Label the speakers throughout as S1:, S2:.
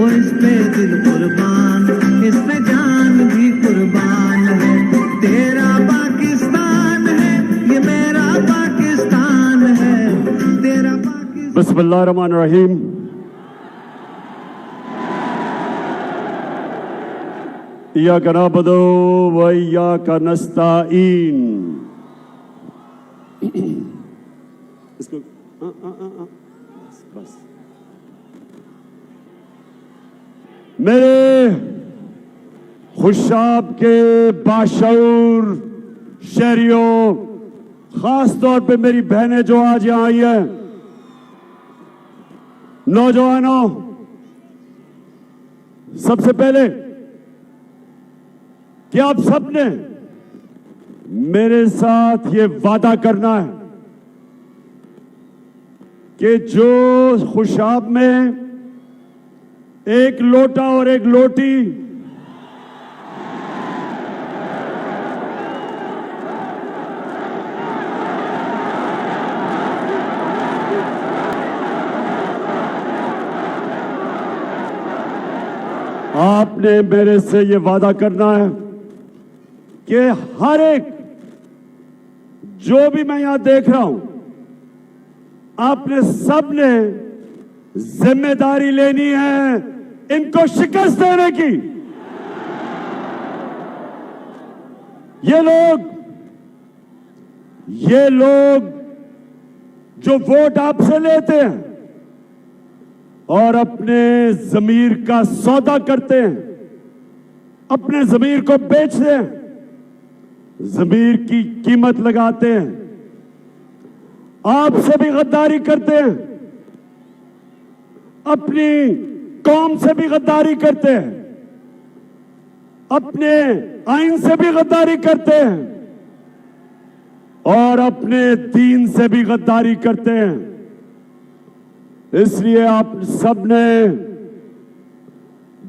S1: वो इस पे दिल कुर्बान, इस पे जान भी कुर्बान है। तेरा पाकिस्तान है, ये मेरा पाकिस्तान है, तेरा पाकिस्तान।
S2: बिस्मिल्लाहिर्रहमानिर्रहीम। इय्याका नअबुदु व इय्याका नस्तईन। इसको बस। मेरे खुशाब के बाशऊर शहरियों, खास तौर पे मेरी बहनें जो आज यहां आई हैं, नौजवानों, सबसे पहले कि आप सबने मेरे साथ ये वादा करना है कि जो खुशाब में एक लोटा और एक लोटी आपने मेरे से ये वादा करना है कि हर एक जो भी मैं यहां देख रहा हूं, आपने सबने जिम्मेदारी लेनी है इनको शिकस्त देने की। ये लोग जो वोट आपसे लेते हैं और अपने जमीर का सौदा करते हैं, अपने जमीर को बेचते हैं, जमीर की कीमत लगाते हैं, आपसे भी गद्दारी करते हैं, अपनी कौम से भी गद्दारी करते हैं, अपने आइन से भी गद्दारी करते हैं और अपने दीन से भी गद्दारी करते हैं। इसलिए आप सबने,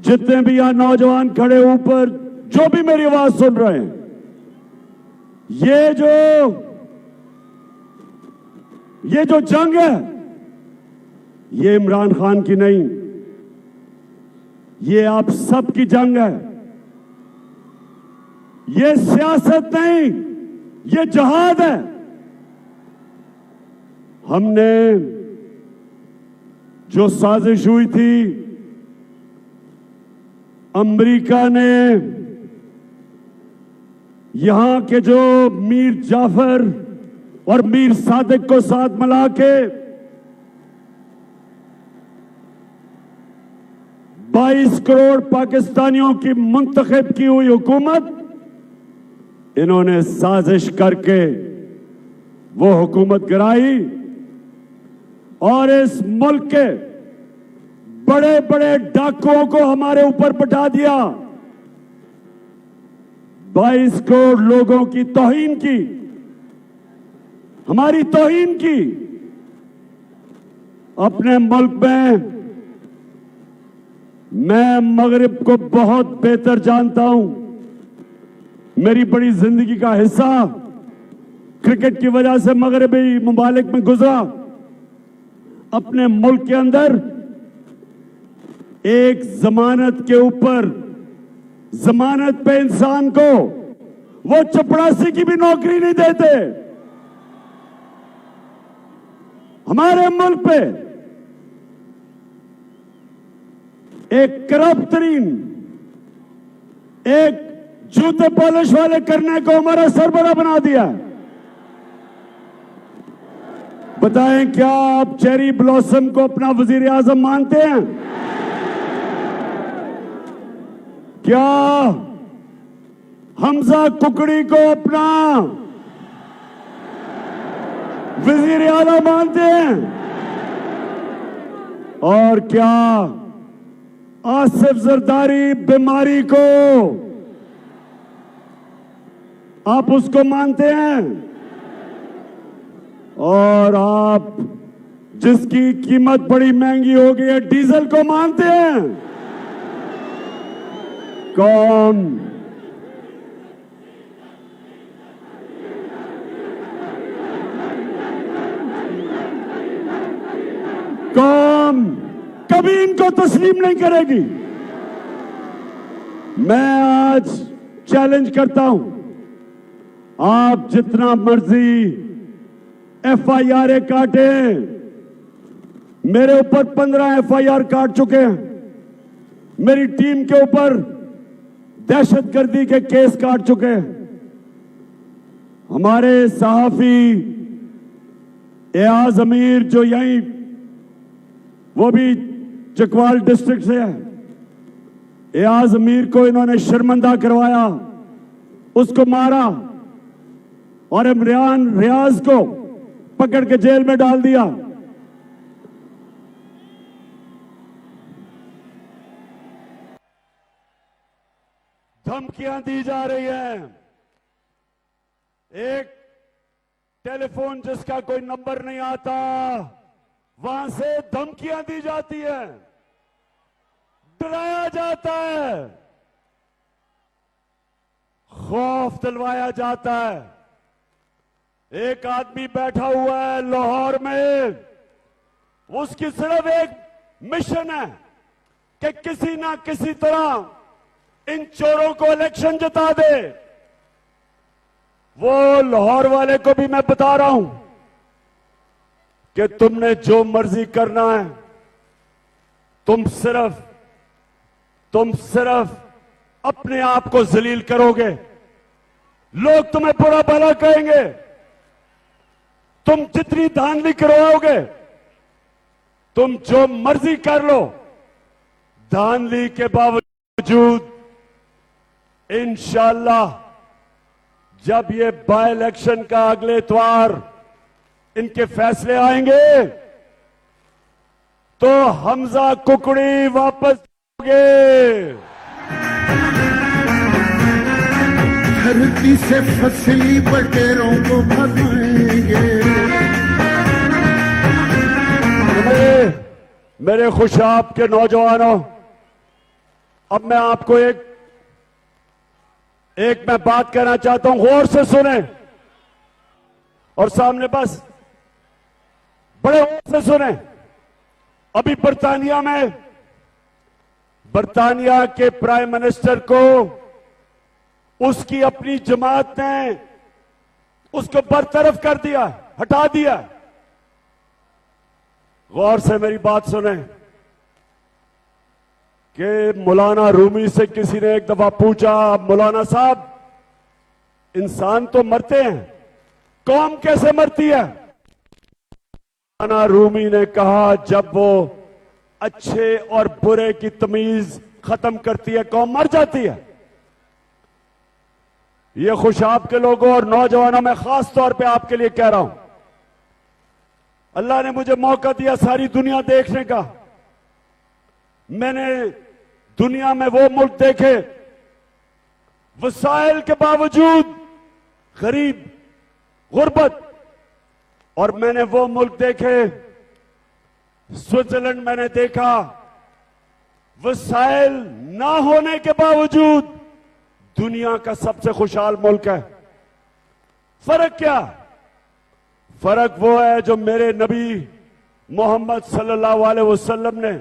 S2: जितने भी यहां नौजवान खड़े ऊपर, जो भी मेरी आवाज सुन रहे हैं, ये जो जंग है, ये इमरान खान की नहीं, ये आप सब की जंग है। ये सियासत नहीं, ये जहाद है। हमने जो साजिश हुई थी, अमेरिका ने यहां के जो मीर जाफर और मीर सादिक को साथ मिला के 22 करोड़ पाकिस्तानियों की मुंतखब की हुई हुकूमत, इन्होंने साजिश करके वो हुकूमत गिराई और इस मुल्क के बड़े बड़े डाकुओं को हमारे ऊपर बिठा दिया। 22 करोड़ लोगों की तौहीन की, हमारी तौहीन की। अपने मुल्क में मैं मगरिब को बहुत बेहतर जानता हूं। मेरी बड़ी जिंदगी का हिस्सा क्रिकेट की वजह से मगरबी मुमालिक में गुजरा। अपने मुल्क के अंदर एक जमानत के ऊपर, जमानत पे इंसान को वो चपरासी की भी नौकरी नहीं देते। हमारे मुल्क पे एक करप्ट तरीन, एक जूते पॉलिश वाले करने को हमारा सरबरा बना दिया। बताएं, क्या आप चेरी ब्लॉसम को अपना वजीर आजम मानते हैं? क्या हमजा कुकड़ी को अपना वजीर आला मानते हैं? और क्या आसिफ जरदारी बीमारी को आप उसको मानते हैं? और आप जिसकी कीमत बड़ी महंगी हो गई है, डीजल को मानते हैं? कौन कौन कभी इनको तस्लीम नहीं करेगी। मैं आज चैलेंज करता हूं, आप जितना मर्जी FIR काटे, मेरे ऊपर 15 FIR काट चुके हैं, मेरी टीम के ऊपर दहशतगर्दी के केस काट चुके हैं। हमारे सहाफी एयाज अमीर जो यहीं, वो भी चकवाल डिस्ट्रिक्ट से है, एयाज अमीर को इन्होंने शर्मिंदा करवाया, उसको मारा और इमरान रियाज को पकड़ के जेल में डाल दिया। धमकियां दी जा रही हैं। एक टेलीफोन जिसका कोई नंबर नहीं आता, वहां से धमकियां दी जाती है, डराया जाता है, खौफ दिलवाया जाता है। एक आदमी बैठा हुआ है लाहौर में, उसकी सिर्फ एक मिशन है कि किसी ना किसी तरह इन चोरों को इलेक्शन जिता दे। वो लाहौर वाले को भी मैं बता रहा हूं कि तुमने जो मर्जी करना है, तुम सिर्फ अपने आप को जलील करोगे, लोग तुम्हें बुरा भला कहेंगे, तुम जितनी धांधली करवाओगे, तुम जो मर्जी कर लो, धांधली के बावजूद इंशाअल्लाह जब ये बाय इलेक्शन का अगले इतवार इनके फैसले आएंगे तो हमजा कुकड़ी वापस होंगे।
S3: धरती से फसली बटेरों को भगाएंगे।
S2: मेरे खुशाब के नौजवानों, अब मैं आपको एक मैं बात कहना चाहता हूं, गौर से सुने और सामने बस बड़े गौर से सुने। अभी बर्तानिया के प्राइम मिनिस्टर को उसकी अपनी जमात ने उसको बरतरफ कर दिया, हटा दिया। गौर से मेरी बात सुने कि मौलाना रूमी से किसी ने एक दफा पूछा, मौलाना साहब इंसान तो मरते हैं, कौम कैसे मरती है? मौलाना रूमी ने कहा, जब वो अच्छे और बुरे की तमीज खत्म करती है, कौम मर जाती है। ये खुशाब के लोगों और नौजवानों में खास तौर पे आपके लिए कह रहा हूं, अल्लाह ने मुझे मौका दिया सारी दुनिया देखने का। मैंने दुनिया में वो मुल्क देखे वसाइल के बावजूद गरीब, गुर्बत, और मैंने वो मुल्क देखे, स्विट्जरलैंड मैंने देखा, वसाइल ना होने के बावजूद दुनिया का सबसे खुशहाल मुल्क है। फर्क क्या? फर्क वो है जो मेरे नबी मोहम्मद सल्लल्लाहु अलैहि वसल्लम ने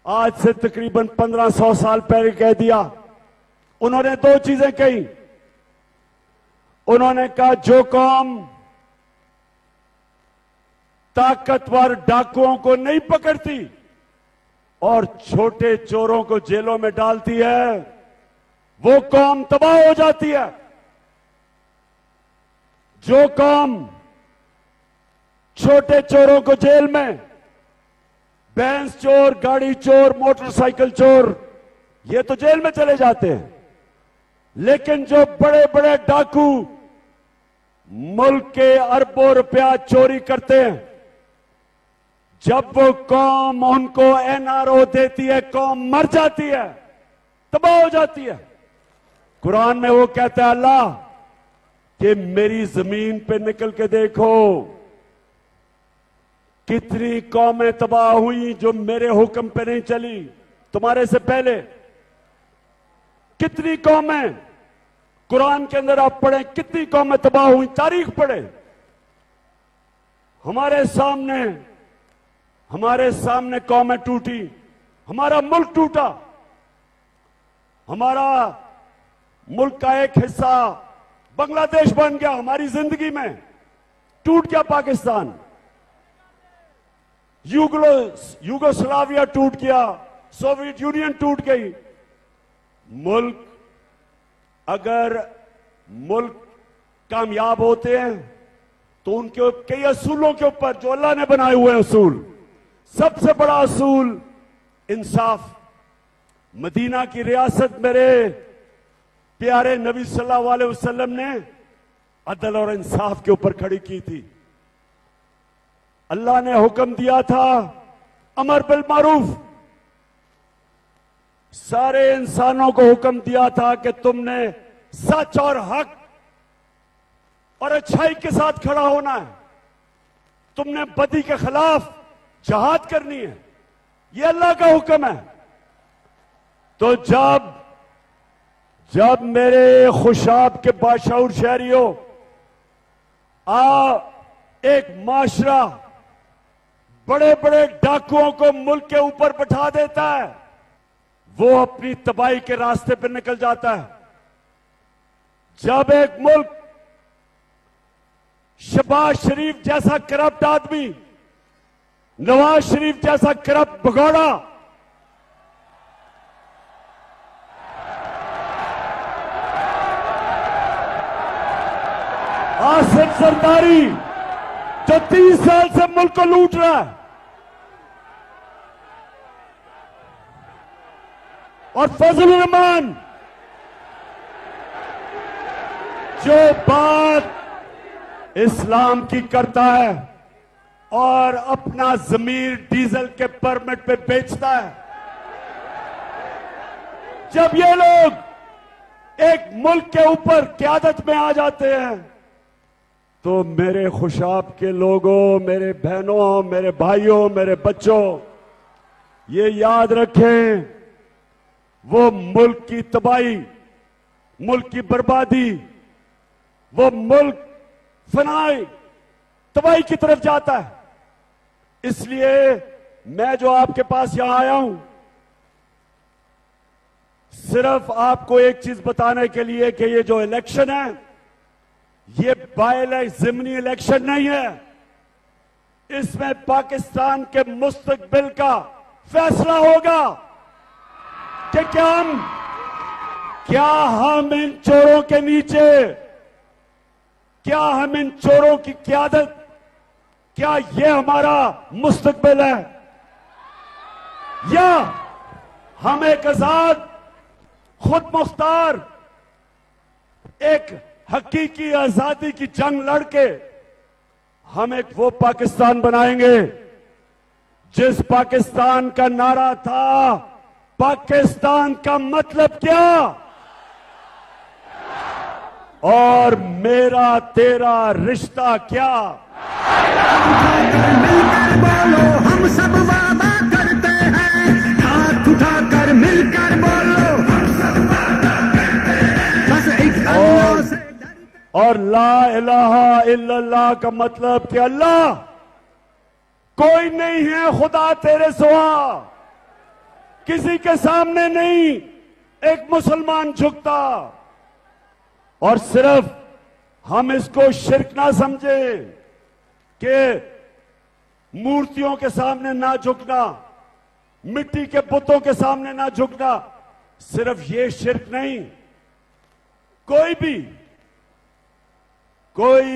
S2: आज से तकरीबन 1500 साल पहले कह दिया। उन्होंने दो चीजें कही। उन्होंने कहा, जो कौम ताकतवर डाकुओं को नहीं पकड़ती और छोटे चोरों को जेलों में डालती है, वो कौम तबाह हो जाती है। जो कौम छोटे चोरों को जेल में, भैंस चोर, गाड़ी चोर, मोटरसाइकिल चोर, ये तो जेल में चले जाते हैं, लेकिन जो बड़े बड़े डाकू मुल्क के अरबों रुपया चोरी करते हैं, जब वो कौम उनको NRO देती है, कौम मर जाती है, तबाह हो जाती है। कुरान में वो कहता है अल्लाह कि मेरी जमीन पे निकल के देखो कितनी कौमें तबाह हुई जो मेरे हुक्म पे नहीं चली। तुम्हारे से पहले कितनी कौमें, कुरान के अंदर आप पढ़ें, कितनी कौमें तबाह हुई, तारीख पढ़े। हमारे सामने हमारे सामने कौमें टूटी, हमारा मुल्क टूटा, हमारा मुल्क का एक हिस्सा बांग्लादेश बन गया, हमारी जिंदगी में टूट गया पाकिस्तान, यूगोस्लाविया टूट गया, सोवियत यूनियन टूट गई। मुल्क अगर मुल्क कामयाब होते हैं तो उनके कई असूलों के ऊपर जो अल्लाह ने बनाए हुए असूल, सबसे बड़ा असूल इंसाफ। मदीना की रियासत मेरे प्यारे नबी सल्लल्लाहु अलैहि वसल्लम ने अदल और इंसाफ के ऊपर खड़ी की थी। अल्लाह ने हुक्म दिया था अमर बिल मारूफ, सारे इंसानों को हुक्म दिया था कि तुमने सच और हक और अच्छाई के साथ खड़ा होना है, तुमने बदी के खिलाफ जहाद करनी है, यह अल्लाह का हुक्म है। तो जब मेरे खुशाब के बाशऊर शहरियों एक माशरा बड़े बड़े डाकुओं को मुल्क के ऊपर बैठा देता है, वो अपनी तबाही के रास्ते पर निकल जाता है। जब एक मुल्क शहबाज शरीफ जैसा करप्ट आदमी, नवाज शरीफ जैसा करप्ट भगोड़ा आसिफ जरदारी जो 30 साल से मुल्क को लूट रहा है, और फजल रहमान जो बात इस्लाम की करता है और अपना जमीर डीजल के परमिट पे बेचता है, जब ये लोग एक मुल्क के ऊपर क्यादत में आ जाते हैं तो मेरे खुशाब के लोगों, मेरे बहनों, मेरे भाइयों, मेरे बच्चों, ये याद रखें, वो मुल्क की तबाही, मुल्क की बर्बादी, वो मुल्क फनाई तबाही की तरफ जाता है। इसलिए मैं जो आपके पास यहां आया हूं, सिर्फ आपको एक चीज बताने के लिए कि ये जो इलेक्शन है, ये बाय ज़िमनी इलेक्शन नहीं है, इसमें पाकिस्तान के मुस्तकबिल का फैसला होगा कि क्या हम इन चोरों के नीचे, क्या हम इन चोरों की क़यादत, क्या ये हमारा मुस्तकबिल है, या हम एक आजाद, खुद मुख्तार, एक हकीकी आजादी की जंग लड़के हम एक वो पाकिस्तान बनाएंगे जिस पाकिस्तान का नारा था, पाकिस्तान का मतलब क्या, और मेरा तेरा रिश्ता क्या।
S1: मिलकर बोलो, हम सब वादा करते हैं, हाथ उठाकर मिलकर बोलो, हम सब वादा करते हैं, बस एक अल्लाह से।
S2: और ला इलाहा इल्लल्लाह का मतलब कि अल्लाह कोई नहीं है खुदा तेरे सिवा, किसी के सामने नहीं एक मुसलमान झुकता। और सिर्फ हम इसको शिर्क ना समझें कि मूर्तियों के सामने ना झुकना, मिट्टी के बुतों के सामने ना झुकना, सिर्फ ये शिर्क नहीं, कोई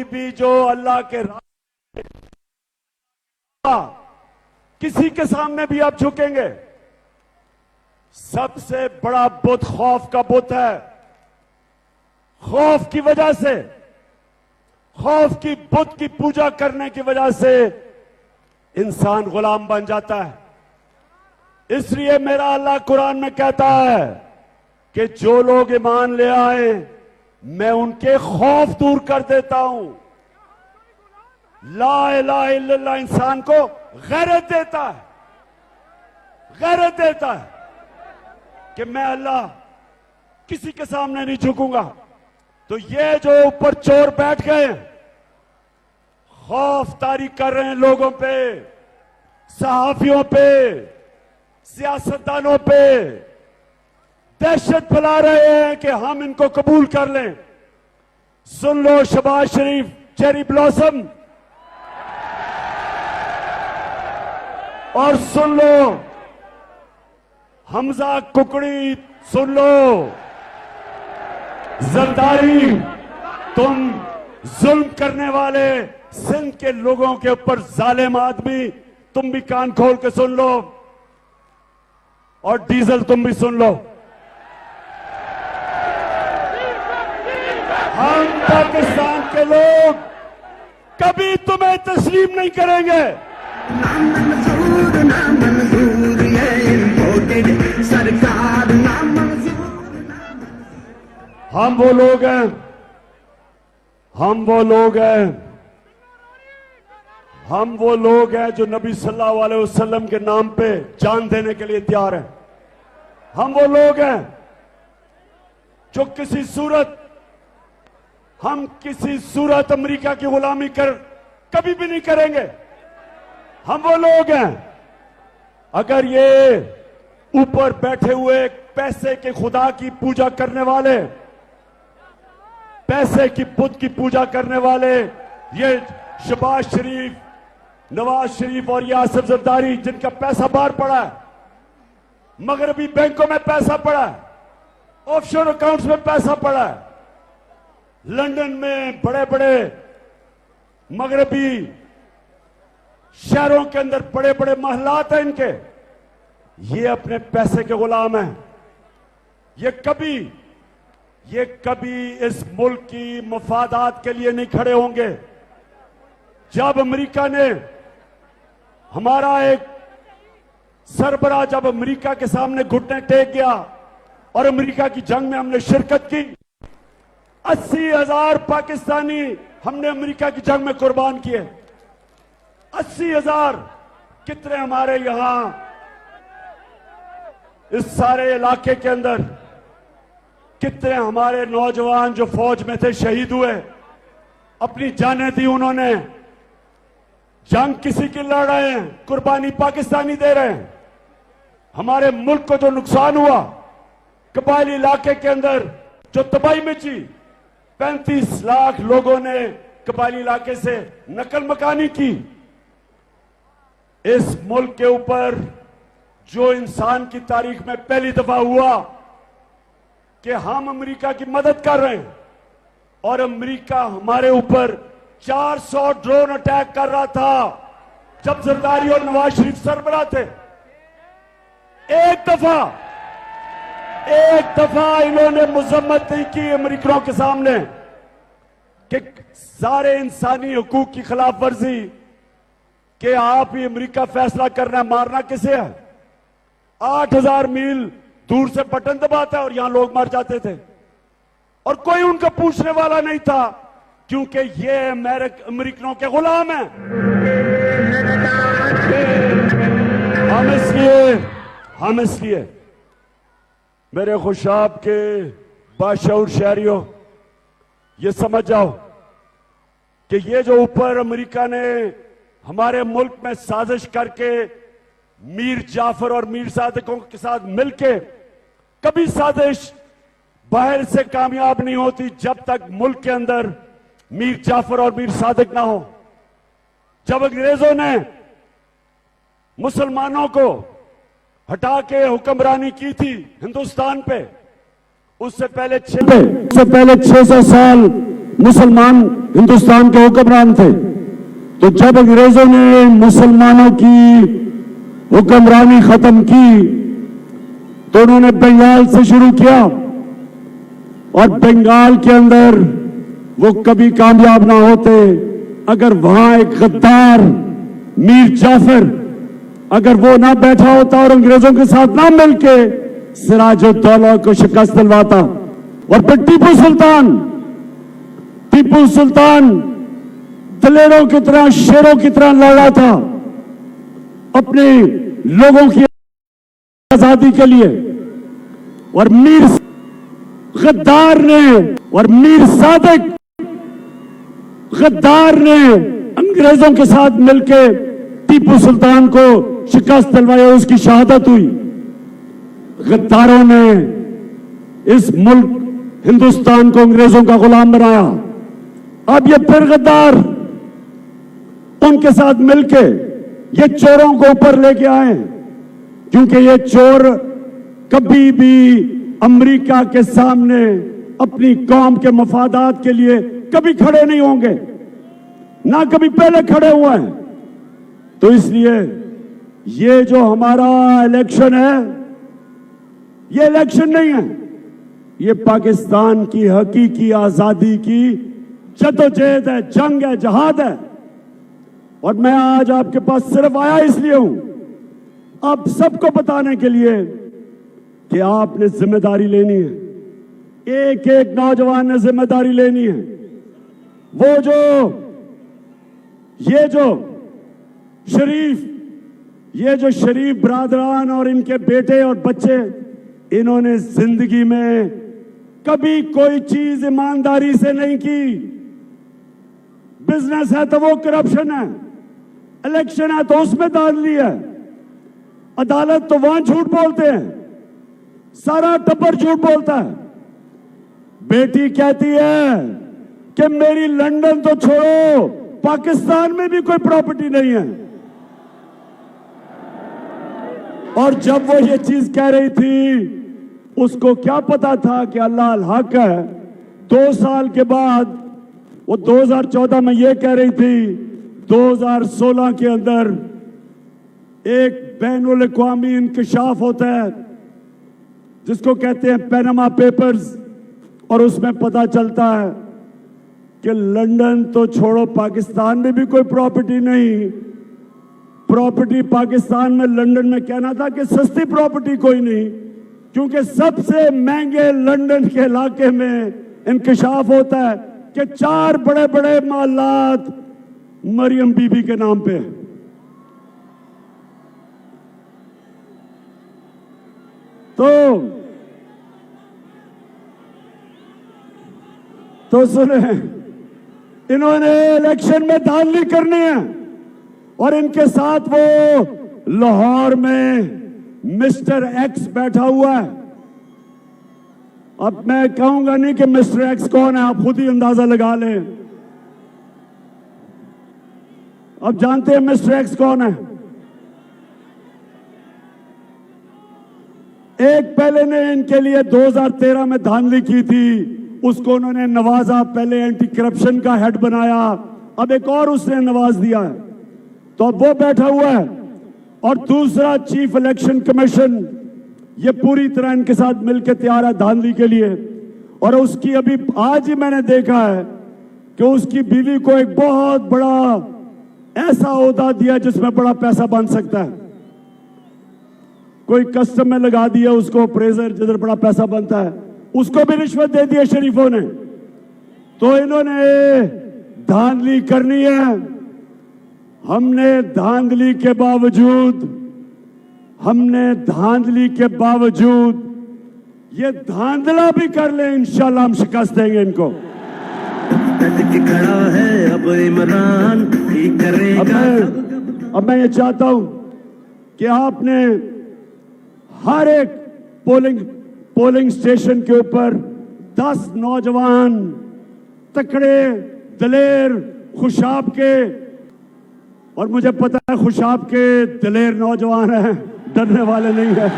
S2: भी जो अल्लाह के रास्ते, किसी के सामने भी आप झुकेंगे। सबसे बड़ा बुत खौफ का बुत है। खौफ की वजह से, खौफ की बुत की पूजा करने की वजह से इंसान गुलाम बन जाता है। इसलिए मेरा अल्लाह कुरान में कहता है कि जो लोग ईमान ले आए मैं उनके खौफ दूर कर देता हूं। ला इलाहा इल्लल्लाह इंसान को गैरत देता है, गैरत देता है कि मैं अल्लाह किसी के सामने नहीं झुकूंगा। तो ये जो ऊपर चोर बैठ गए, खौफ तारी कर रहे हैं लोगों पे, सहाफियों पे, सियासतदानों पे दहशत फैला रहे हैं कि हम इनको कबूल कर लें। सुन लो शहबाज शरीफ चेरी ब्लॉसम, और सुन लो हमजा कुकड़ी, सुन लो जरदारी, तुम जुल्म करने वाले सिंध के लोगों के ऊपर जालिम आदमी, तुम भी कान खोल के सुन लो, और डीजल तुम भी सुन लो। हम पाकिस्तान के लोग कभी तुम्हें तस्लीम नहीं करेंगे।
S1: नामंजूर ये इम्पोर्टेड सरकार नामंजूर।
S2: हम वो लोग हैं, हम वो लोग हैं, हम वो लोग हैं जो नबी सल्लल्लाहु अलैहि वसल्लम के नाम पे जान देने के लिए तैयार हैं। हम वो लोग हैं जो किसी सूरत अमेरिका की गुलामी कर कभी भी नहीं करेंगे। हम वो लोग हैं, अगर ये ऊपर बैठे हुए पैसे के खुदा की पूजा करने वाले, पैसे की बुत की पूजा करने वाले, ये शहबाज शरीफ, नवाज शरीफ और ये आसिफ जरदारी, जिनका पैसा बाहर पड़ा है, मगरबी बैंकों में पैसा पड़ा है, ऑफशोर अकाउंट्स में पैसा पड़ा है, लंदन में बड़े बड़े मगरबी शहरों के अंदर बड़े बड़े महलात हैं इनके, ये अपने पैसे के गुलाम हैं। ये कभी इस मुल्क की मफादात के लिए नहीं खड़े होंगे। जब अमेरिका ने हमारा एक सरबराह जब अमेरिका के सामने घुटने टेक गया और अमेरिका की जंग में हमने शिरकत की, 80,000 पाकिस्तानी हमने अमेरिका की जंग में कुर्बान किए। 80,000 कितने हमारे यहां इस सारे इलाके के अंदर कितने हमारे नौजवान जो फौज में थे शहीद हुए, अपनी जानें दी उन्होंने। जंग किसी की लड़ रहे हैं, कुर्बानी पाकिस्तानी दे रहे हैं। हमारे मुल्क को जो नुकसान हुआ, कबायली इलाके के अंदर जो तबाही मची, 35 लाख लोगों ने कबायली इलाके से नकल मकानी की। इस मुल्क के ऊपर जो इंसान की तारीख में पहली दफा हुआ कि हम अमेरिका की मदद कर रहे हैं, और अमेरिका हमारे ऊपर 400 ड्रोन अटैक कर रहा था जब जरदारी और नवाज शरीफ सरबराह थे। एक दफा इन्होंने मजम्मत नहीं की अमेरिकनों के सामने कि सारे इंसानी हुकूक की खिलाफ वर्जी, कि आप ही अमेरिका फैसला करना है मारना किसे है। 8,000 मील दूर से बटन दबाता है और यहां लोग मर जाते थे, और कोई उनका पूछने वाला नहीं था, क्योंकि ये अमेरिकनों के गुलाम हैं। हम इसलिए मेरे खुशाब के बाशऊर शहरियों, ये समझ जाओ कि ये जो ऊपर अमेरिका ने हमारे मुल्क में साजिश करके मीर जाफर और मीर सादिकों के साथ मिलके, कभी साजिश बाहर से कामयाब नहीं होती जब तक मुल्क के अंदर मीर जाफर और मीर सादिक ना हो। जब अंग्रेजों ने मुसलमानों को हटा के हुक्मरानी की थी हिंदुस्तान पे, उससे पहले 600 साल मुसलमान हिंदुस्तान के हुक्मरान थे। तो जब अंग्रेजों ने मुसलमानों की हुक्मरानी खत्म की, तो उन्होंने बंगाल से शुरू किया, और बंगाल के अंदर वो कभी कामयाब ना होते अगर वहां एक गद्दार मीर जाफर अगर वो ना बैठा होता और अंग्रेजों के साथ ना मिलके सिराजुद्दौला को शिकस्त दिलवाता। और फिर टीपू सुल्तान दलेरों की तरह, शेरों की तरह लड़ा था अपने लोगों की आजादी के लिए, और मीर गद्दार ने और मीर सादिक गद्दार ने अंग्रेजों के साथ मिलकर टीपू सुल्तान को शिकस्त दिलवाई और उसकी शहादत हुई। गद्दारों ने इस मुल्क हिंदुस्तान को अंग्रेजों का गुलाम बनाया। अब ये फिर गद्दार उनके साथ मिलके ये चोरों को ऊपर लेके आए, क्योंकि ये चोर कभी भी अमेरिका के सामने अपनी कौम के मफादात के लिए कभी खड़े नहीं होंगे, ना कभी पहले खड़े हुए हैं। तो इसलिए ये जो हमारा इलेक्शन है, ये इलेक्शन नहीं है, ये पाकिस्तान की हकीकी आजादी की जद्दोजहद है, जंग है, जहाद है। और मैं आज आपके पास सिर्फ आया इसलिए हूं, आप सबको बताने के लिए कि आपने जिम्मेदारी लेनी है। एक एक नौजवान ने जिम्मेदारी लेनी है। वो जो ये जो शरीफ ब्रादरान और इनके बेटे और बच्चे, इन्होंने जिंदगी में कभी कोई चीज ईमानदारी से नहीं की। बिजनेस है तो वो करप्शन है, इलेक्शन है तो उसमें धांधली है, अदालत तो वहां झूठ बोलते हैं, सारा टब्बर झूठ बोलता है। बेटी कहती है कि मेरी लंदन तो छोड़ो, पाकिस्तान में भी कोई प्रॉपर्टी नहीं है। और जब वो ये चीज कह रही थी, उसको क्या पता था कि अल्लाह अल हक है। 2 साल के बाद वो 2014 में ये कह रही थी, 2016 के अंदर एक बैनुल अक़वामी इंकशाफ होता है जिसको कहते हैं पैनामा पेपर्स, और उसमें पता चलता है कि लंदन तो छोड़ो, पाकिस्तान में भी कोई प्रॉपर्टी नहीं। प्रॉपर्टी पाकिस्तान में, लंदन में कहना था कि सस्ती प्रॉपर्टी कोई नहीं, क्योंकि सबसे महंगे लंदन के इलाके में इंकशाफ होता है कि 4 बड़े बड़े मालात मरियम बीबी के नाम पे। तो सुने, इन्होंने इलेक्शन में धांधली करनी है और इनके साथ वो लाहौर में मिस्टर एक्स बैठा हुआ है। अब मैं कहूंगा नहीं कि मिस्टर एक्स कौन है, आप खुद ही अंदाजा लगा लें। अब जानते हैं मिस्टर एक्स कौन है। एक पहले ने इनके लिए 2013 में धांधली की थी, उसको उन्होंने नवाजा, पहले एंटी करप्शन का हेड बनाया, अब एक और उसने नवाज दिया है, तो अब वो बैठा हुआ है। और दूसरा चीफ इलेक्शन कमीशन, ये पूरी तरह इनके साथ मिलकर तैयार है धांधली के लिए। और उसकी अभी आज ही मैंने देखा है कि उसकी बीवी को एक बहुत बड़ा ऐसा ओहदा दिया जिसमें बड़ा पैसा बन सकता है। कोई कस्टम में लगा दिया उसको, अप्रेजर, जिधर बड़ा पैसा बनता है, उसको भी रिश्वत दे दिया शरीफों ने। तो इन्होंने धांधली करनी है। हमने धांधली के बावजूद ये धांधला भी कर ले, इंशाल्लाह हम शिकस्त देंगे इनको।
S1: खड़ा है अब इमरान ही करेगा।
S2: अब मैं ये चाहता हूं कि आपने हर एक पोलिंग स्टेशन के ऊपर 10 नौजवान तकड़े, दलेर, खुशाब के, और मुझे पता है खुशाब के दलेर नौजवान हैं, डरने वाले नहीं है।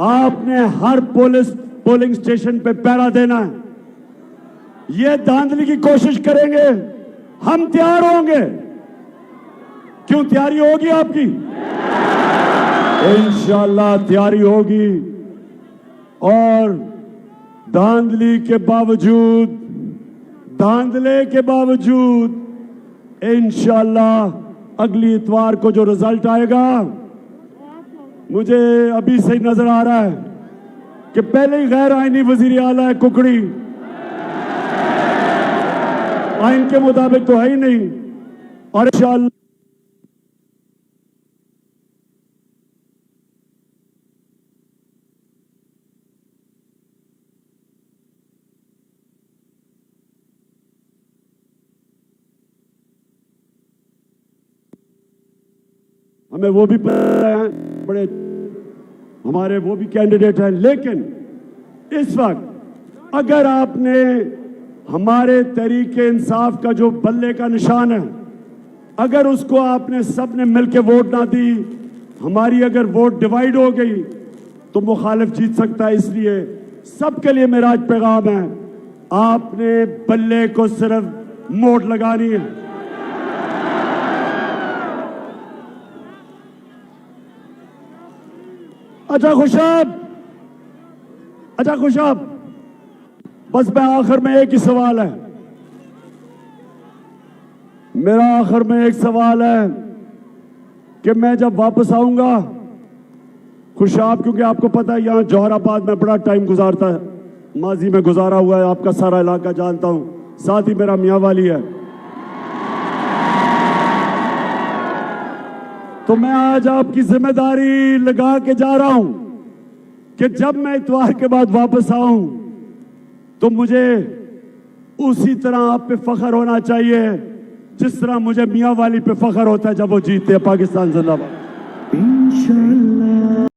S2: आपने हर पोलिंग स्टेशन पे पहरा देना है। ये धांधली की कोशिश करेंगे, हम तैयार होंगे। क्यों, तैयारी होगी आपकी? इंशाल्लाह तैयारी होगी। और धांधले के बावजूद इंशाल्लाह अगली इतवार को जो रिजल्ट आएगा, मुझे अभी से ही नजर आ रहा है कि पहले ही गैर आईनी वजीर आला है कुकड़ी, आइन के मुताबिक तो है ही नहीं। और इंशाल्लाह हमें वो भी पता है, बड़े हमारे वो भी कैंडिडेट हैं। लेकिन इस वक्त अगर आपने हमारे तहरीके इंसाफ का जो बल्ले का निशान है, अगर उसको आपने सबने मिलकर वोट ना दी, हमारी अगर वोट डिवाइड हो गई तो मुखालिफ जीत सकता है। इसलिए सबके लिए मेरा आज पैगाम है, आपने बल्ले को सिर्फ मोड़ लगानी है। अच्छा खुशाब, बस मैं आखिर में एक ही सवाल है, मेरा आखिर में एक सवाल है कि मैं जब वापस आऊंगा खुशाब, क्योंकि आपको पता है यहां जौहराबाद में बड़ा टाइम गुजारता है, माजी में गुजारा हुआ है, आपका सारा इलाका जानता हूं, साथ ही मेरा मियां वाली है। तो मैं आज आपकी जिम्मेदारी लगा के जा रहा हूं कि जब मैं इतवार के बाद वापस आऊं तो मुझे उसी तरह आप पे फख्र होना चाहिए जिस तरह मुझे मियां वाली पे फख्र होता है जब वो जीतते हैं। पाकिस्तान जिंदाबाद।